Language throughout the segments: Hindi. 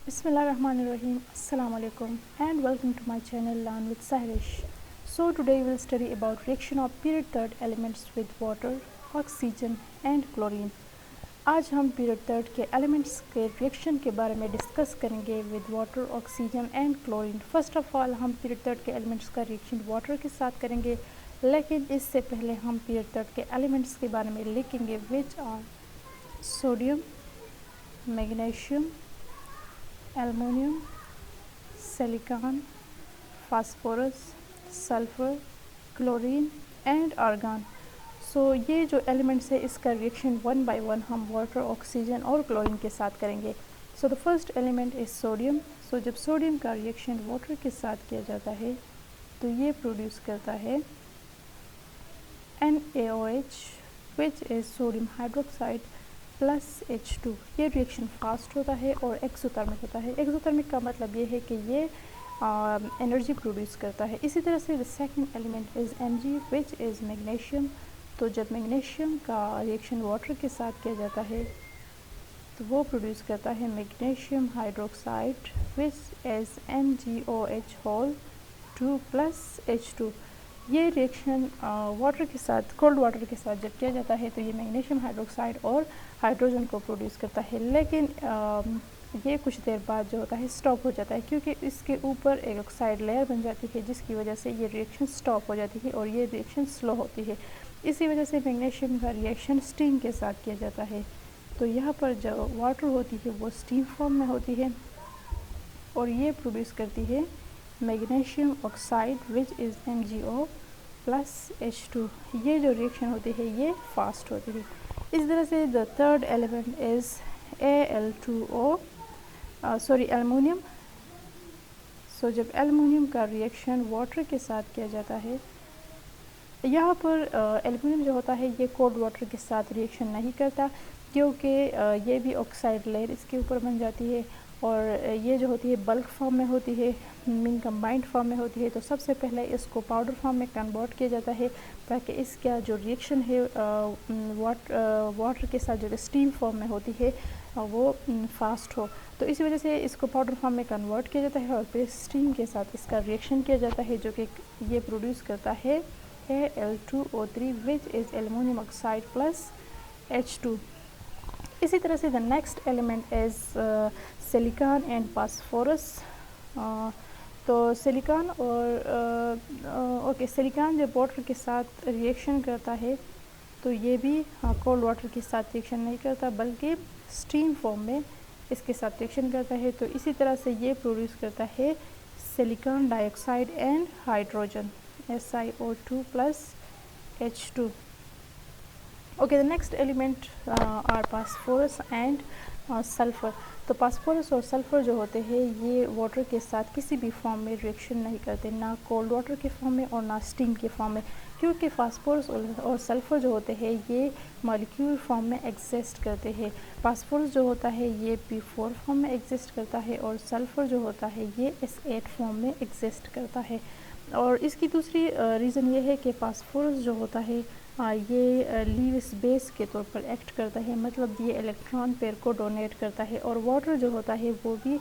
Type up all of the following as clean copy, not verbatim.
Bismillahirrahmanirrahim. Assalamu alaikum and welcome to my channel Learn with Sahrish. So today we will study about reaction of period third elements with water, oxygen and chlorine. आज हम पीरियड थर्ड के एलिमेंट्स के रिएक्शन के बारे में डिस्कस करेंगे with water, oxygen and chlorine. First of all हम पीरियड थर्ड के एलिमेंट्स का रिएक्शन वाटर के साथ करेंगे, लेकिन इससे पहले हम पीरियड थर्ड के एलिमेंट्स के बारे में लिखेंगे which are sodium, magnesium, aluminium, silicon, phosphorus, sulphur, chlorine and argon. So ये जो एलिमेंट्स है इसका रिएक्शन वन बाय वन हम वाटर, ऑक्सीजन और क्लोरीन के साथ करेंगे. So the first element is sodium. So जब सोडियम का रिएक्शन वाटर के साथ किया जाता है तो ये प्रोड्यूस करता है NaOH which is sodium hydroxide plus H2. ये रिएक्शन फास्ट होता है और एक्सोथर्मिक होता है. एक्सोथर्मिक का मतलब ये है कि ये एनर्जी प्रोड्यूस करता है. इसी तरह से the second element is Mg which is magnesium. तो जब मैग्नीशियम का रिएक्शन वाटर के साथ किया जाता है तो वो प्रोड्यूस करता है magnesium hydroxide which is MgOH whole 2 plus H2. ये रिएक्शन वाटर के साथ, कोल्ड वाटर के साथ जब किया जाता है तो ये मैग्नीशियम हाइड्रोक्साइड और हाइड्रोजन को प्रोड्यूस करता है, लेकिन ये कुछ देर बाद जो होता है स्टॉप हो जाता है क्योंकि इसके ऊपर एक ऑक्साइड लेयर बन जाती है जिसकी वजह से ये रिएक्शन स्टॉप हो जाती है और ये रिएक्शन स्लो होती है. इसी वजह से मैग्नीशियम का रिएक्शन स्टीम के साथ किया जाता है. तो यहाँ पर जो वाटर होती है वो स्टीम फॉर्म में होती है और ये प्रोड्यूस करती है magnesium oxide which is MgO plus H2. ये जो रिएक्शन होती है ये फास्ट होती है. इस तरह से the third element is Al2O aluminium. So जब एल्युमिनियम का रिएक्शन वाटर के साथ किया जाता है, यहाँ पर एल्युमिनियम जो होता है ये कोल्ड वाटर के साथ रिएक्शन नहीं करता क्योंकि ये भी ऑक्साइड लेयर इसके ऊपर बन जाती है और ये जो होती है बल्क फॉर्म में होती है, मीन कंबाइंड फॉर्म में होती है. तो सबसे पहले इसको पाउडर फॉर्म में कन्वर्ट किया जाता है ताकि इसका जो रिएक्शन है वाटर के साथ जो स्टीम फॉर्म में होती है वो फास्ट हो. तो इसी वजह से इसको पाउडर फॉर्म में कन्वर्ट किया जाता है और फिर स्टीम के साथ इसका रिएक्शन किया जाता है जो कि ये प्रोड्यूस करता है Al2O3 which is aluminium oxide plus H2. इसी तरह से the next element is silicon and phosphorus. तो सिलिकॉन और सिलिकॉन जब वाटर के साथ रिएक्शन करता है तो ये भी कोल्ड वाटर के साथ रिएक्शन नहीं करता बल्कि स्टीम फॉर्म में इसके साथ रिएक्शन करता है. तो इसी तरह से ये प्रोड्यूस करता है silicon dioxide and hydrogen SiO2 plus H2. Okay, the next element are phosphorus and sulphur. तो फास्फोरस और सल्फ़र जो होते हैं ये वाटर के साथ किसी भी फॉर्म में रिएक्शन नहीं करते, ना कोल्ड वाटर के फॉर्म में और ना स्टीम के फॉर्म में, क्योंकि फास्फोरस और सल्फ़र जो होते हैं ये मॉलिक्यूल फॉर्म में एग्जिस्ट करते हैं. फास्फोरस जो होता है ये P4 फॉर्म में एग्जिस्ट करता है और सल्फ़र जो होता है ये S8 फॉर्म में एग्जिस्ट करता है. और इसकी दूसरी रीज़न ये है कि फास्फोरस जो होता है ये लीविस बेस के तौर पर एक्ट करता है, मतलब ये इलेक्ट्रॉन पेयर को डोनेट करता है. और वाटर जो होता है वो भी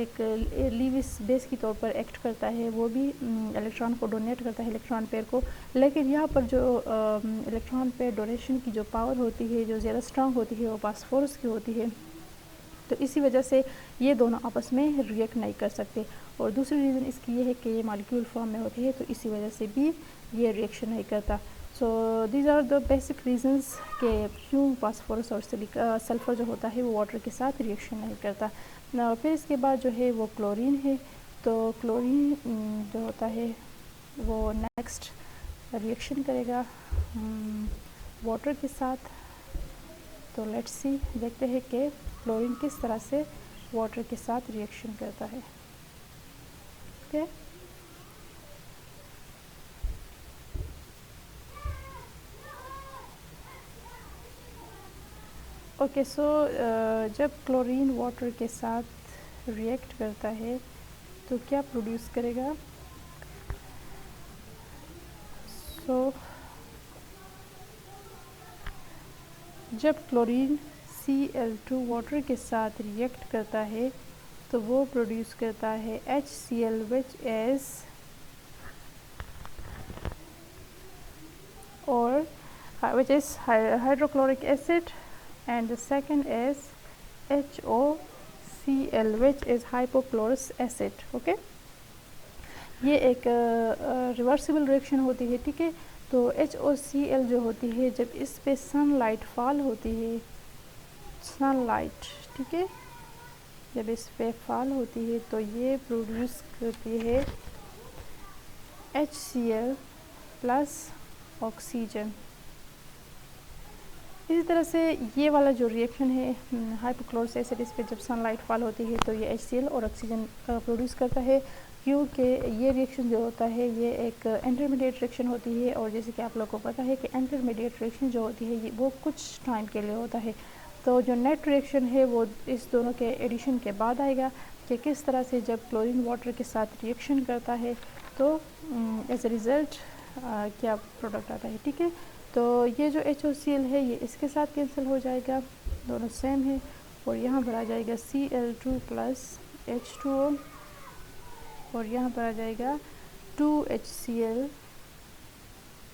एक लीविस बेस की तौर पर एक्ट करता है, वो भी इलेक्ट्रॉन को डोनेट करता है, इलेक्ट्रॉन पेयर को. लेकिन यहाँ पर जो इलेक्ट्रॉन पेयर डोनेशन की जो पावर होती है, जो ज़्यादा स्ट्रांग होती है, वो फास्फोरस की होती है. तो इसी वजह से ये दोनों आपस में रिएक्ट नहीं कर सकते. और दूसरी रीज़न इसकी ये है कि ये मॉलिक्यूल फॉर्म में होती है, तो इसी वजह से भी ये रिएक्शन नहीं करता. So these are the basic reasons कि क्यों फास्फोरस और सल्फ़र जो होता है वो वाटर के साथ रिएक्शन नहीं करता. फिर इसके बाद जो है वो क्लोरीन है. तो क्लोरीन जो होता है वो नेक्स्ट रिएक्शन करेगा वाटर के साथ. तो लेट्स सी, देखते हैं कि क्लोरीन किस तरह से वाटर के साथ रिएक्शन करता है. Okay, okay. सो जब क्लोरीन वाटर के साथ रिएक्ट करता है तो क्या प्रोड्यूस करेगा. सो जब क्लोरीन Cl2 वाटर के साथ रिएक्ट करता है तो वो प्रोड्यूस करता है HCl which is hydrochloric acid, and the second is HOCl which is hypochlorous acid. Okay, ये एक रिवर्सिबल रिएक्शन होती है, ठीक है। तो HOCl जो होती है, जब इस पे सनलाइट फॉल होती है, सनलाइट, ठीक है, जब इस पे फॉल होती है तो ये प्रोड्यूस करती है HCl प्लस ऑक्सीजन। इसी तरह से ये वाला जो रिएक्शन है हाइपोक्लोरस एसिड, इस पे जब सनलाइट फॉल होती है तो ये HCl और ऑक्सीजन प्रोड्यूस करता है, क्योंकि ये रिएक्शन जो होता है ये एक इंटरमीडिएट रिएक्शन होती है। और जैसे कि आप लोगों को पता है कि इंटरमीडिएट रिएक्शन जो होती है ये वो कुछ टाइम के लिए होता है। तो जो नेट रिएक्शन है वो इस दोनों के एडिशन के बाद आएगा कि किस तरह से जब क्लोरीन वाटर के साथ रिएक्शन करता है तो एज ए रिज़ल्ट क्या प्रोडक्ट आता है, ठीक है। तो ये जो HOCl है ये इसके साथ कैंसिल हो जाएगा, दोनों सेम है, और यहाँ पर आ जाएगा Cl2 प्लस H2O, और यहाँ पर आ जाएगा 2HCl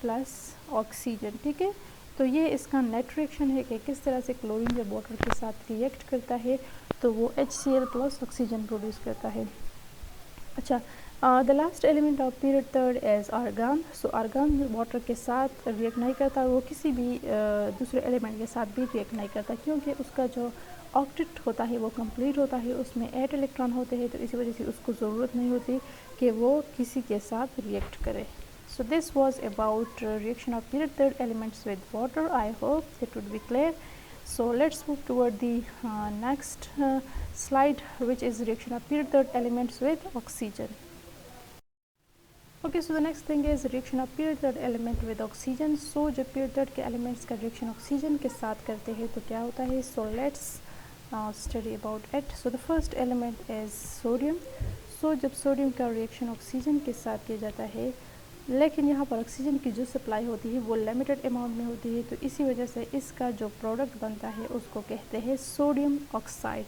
प्लस ऑक्सीजन, ठीक है। तो ये इसका नेट रिएक्शन है कि किस तरह से क्लोरीन जब वाटर के साथ रिएक्ट करता है तो वो HCl प्लस ऑक्सीजन प्रोड्यूस करता है। अच्छा, the last element of period third as argon. So argon water के साथ रिएक्ट नहीं करता, वो किसी भी दूसरे एलिमेंट के साथ भी रिएक्ट नहीं करता, क्योंकि उसका जो ऑक्टेट होता है वो कंप्लीट होता है, उसमें 8 इलेक्ट्रॉन होते हैं, तो इसी वजह से उसको ज़रूरत नहीं होती कि वो किसी के साथ रिएक्ट करे। So this was about reaction of period third elements with water. I hope it would be clear. So let's move toward the next slide, which is reaction of period third elements with oxygen. Okay, so the next thing is reaction of period third element with oxygen. So जब period third के elements का reaction oxygen के साथ करते हैं तो क्या होता है? So let's study about it. So the first element is sodium. So जब sodium का reaction oxygen के साथ किया जाता है, लेकिन यहाँ पर ऑक्सीजन की जो सप्लाई होती है वो लिमिटेड अमाउंट में होती है, तो इसी वजह से इसका जो प्रोडक्ट बनता है उसको कहते हैं sodium oxide.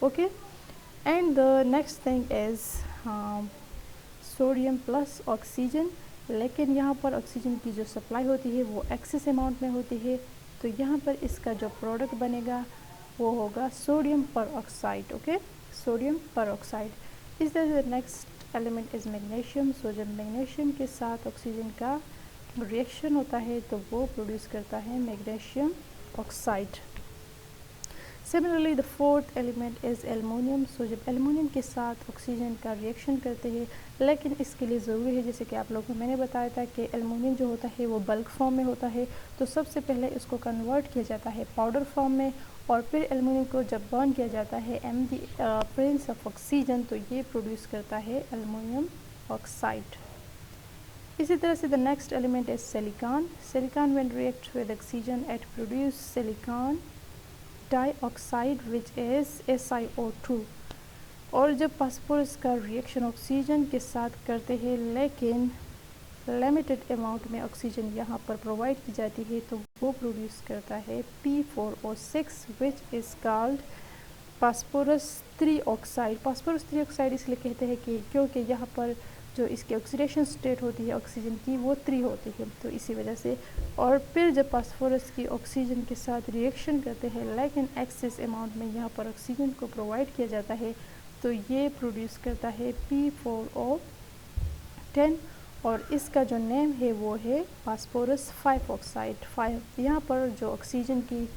Okay, and the next thing is sodium plus oxygen, लेकिन यहाँ पर ऑक्सीजन की जो सप्लाई होती है वो एक्सेस अमाउंट में होती है, तो यहाँ पर इसका जो प्रोडक्ट बनेगा वो होगा सोडियम पर ऑक्साइड। ओके, सोडियम पर ऑक्साइड। इस तरह से नेक्स्ट एलिमेंट इज़ मैग्नीशियम। सो जब मैग्नीशियम के साथ ऑक्सीजन का रिएक्शन होता है तो वो प्रोड्यूस करता है magnesium oxide. Similarly the fourth element is aluminium. So जब एल्युमिनियम के साथ ऑक्सीजन का रिएक्शन करते हैं, लेकिन इसके लिए ज़रूरी है, जैसे कि आप लोगों को मैंने बताया था कि एल्युमिनियम जो होता है वो बल्क फॉर्म में होता है, तो सबसे पहले इसको कन्वर्ट किया जाता है पाउडर फॉर्म में, और फिर एल्युमिनियम को जब बर्न किया जाता है in the presence of oxygen तो ये प्रोड्यूस करता है एल्युमिनियम ऑक्साइड। इसी तरह से the next element is silicon. Silicon when react with oxygen it produce silicon dioxide which is SiO2। और जब फास्फोरस का रिएक्शन ऑक्सीजन के साथ करते हैं, लेकिन लिमिटेड अमाउंट में ऑक्सीजन यहाँ पर प्रोवाइड की जाती है, तो वो प्रोड्यूस करता है P4O6 which is called phosphorus 3 oxide. Phosphorus 3 oxide इसलिए कहते हैं कि क्योंकि यहाँ पर जो इसकी ऑक्सीडेशन स्टेट होती है ऑक्सीजन की वो 3 होती है, तो इसी वजह से। और फिर जब फास्फोरस की ऑक्सीजन के साथ रिएक्शन करते हैं, लेकिन एक्सेस अमाउंट में यहाँ पर ऑक्सीजन को प्रोवाइड किया जाता है, तो ये प्रोड्यूस करता है P4O10, और इसका जो नेम है वो है फास्फोरस 5 ऑक्साइड। 5 यहाँ पर जो ऑक्सीजन की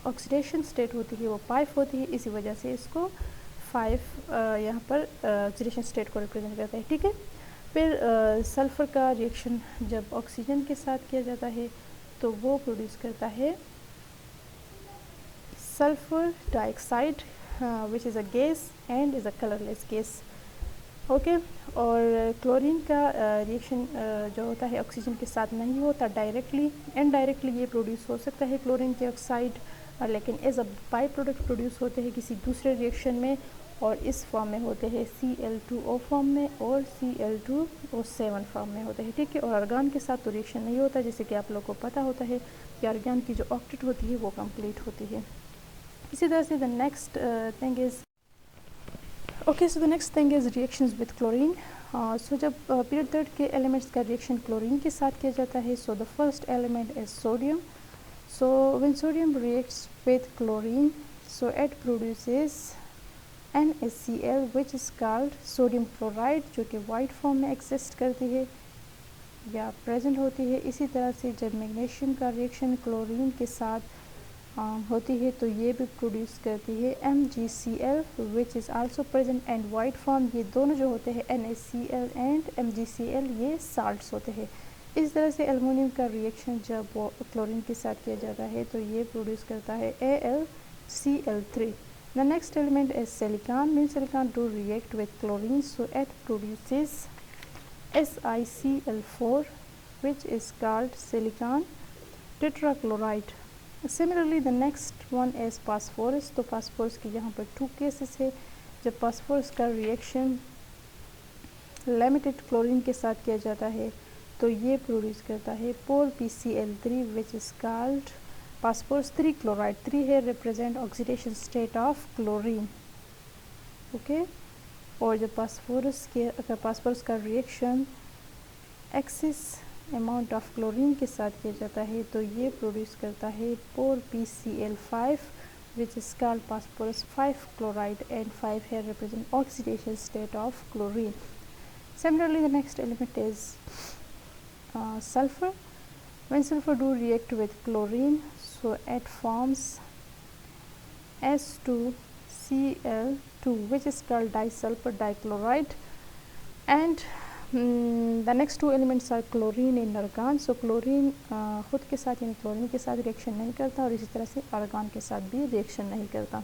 ऑक्सीडेशन स्टेट होती है वो 5 होती है, इसी वजह से इसको 5 यहाँ पर ऑक्सीडेशन स्टेट को रिप्रेजेंट करता है, ठीक है। फिर सल्फ़र का रिएक्शन जब ऑक्सीजन के साथ किया जाता है तो वो प्रोड्यूस करता है sulphur dioxide which is a gas and is a colourless gas. Okay, और क्लोरीन का रिएक्शन जो होता है ऑक्सीजन के साथ नहीं होता डायरेक्टली, इनडायरेक्टली ये प्रोड्यूस हो सकता है क्लोरीन के ऑक्साइड, लेकिन as a by product produce होते हैं किसी दूसरे रिएक्शन में, और इस फॉर्म में होते हैं Cl2O फॉर्म में और Cl2O7 फॉर्म में होते हैं, ठीक है। और आर्गान के साथ तो रिएक्शन नहीं होता, जैसे कि आप लोग को पता होता है कि आर्गान की जो ऑक्टेट होती है वो कंप्लीट होती है। इसी तरह से the next thing is okay, so the next thing is reactions with chlorine. So जब पीरियड थर्ड के एलिमेंट्स का रिएक्शन क्लोरीन के साथ किया जाता है, so the first element is sodium. So when sodium reacts with chlorine, so it produces NaCl which is called sodium chloride, जो कि वाइट फॉर्म में एग्जिस्ट करती है या प्रेजेंट होती है. इसी तरह से जब मैग्नीशियम का रिएक्शन क्लोरीन के साथ होती है तो ये भी प्रोड्यूस करती है MgCl which is also present and white form. ये दोनों जो होते हैं NaCl एंड MgCl ये साल्ट्स होते हैं. इस तरह से एल्युमिनियम का रिएक्शन जब वो क्लोरीन के साथ किया जाता है तो ये प्रोड्यूस करता है AlCl3. The next element is silicon. When silicon do react with chlorine so it produces SiCl4 which is called silicon tetrachloride. Similarly the next one is phosphorus. तो phosphorus के यहाँ पर 2 केसेस है. जब phosphorus का रिएक्शन limited क्लोरीन के साथ किया जाता है तो ये प्रोड्यूस करता है 4PCl3 which is called phosphorus 3 chloride. 3 है represent oxidation state of chlorine. Okay, और जब फास्फोरस का reaction excess amount of chlorine के साथ किया जाता है तो ये प्रोड्यूस करता है 4PCl5 which is called phosphorus 5 chloride and 5 here represent oxidation state of chlorine. Similarly the next element is sulfur. When sulfur do react with chlorine so it forms S2Cl2 which is called disulfur dichloride and the next two elements are chlorine and argon. So chlorine खुद के साथ यानी क्लोरीन के साथ रिएक्शन नहीं करता और इसी तरह से argon के साथ भी रिएक्शन नहीं करता.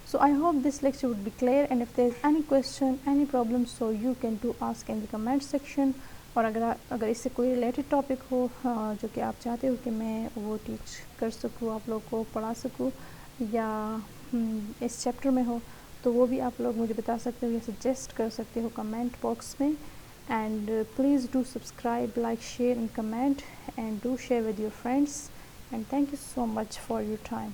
So I hope this lecture would be clear and if there is any question, any problem, so you can do ask in the comment section. और अगर इससे कोई रिलेटेड टॉपिक हो जो कि आप चाहते हो कि मैं वो टीच कर सकूँ, आप लोग को पढ़ा सकूँ या इस चैप्टर में हो तो वो भी आप लोग मुझे बता सकते हो या सजेस्ट कर सकते हो कमेंट बॉक्स में. And please do subscribe, like, share and comment and do share with your friends and thank you so much for your time.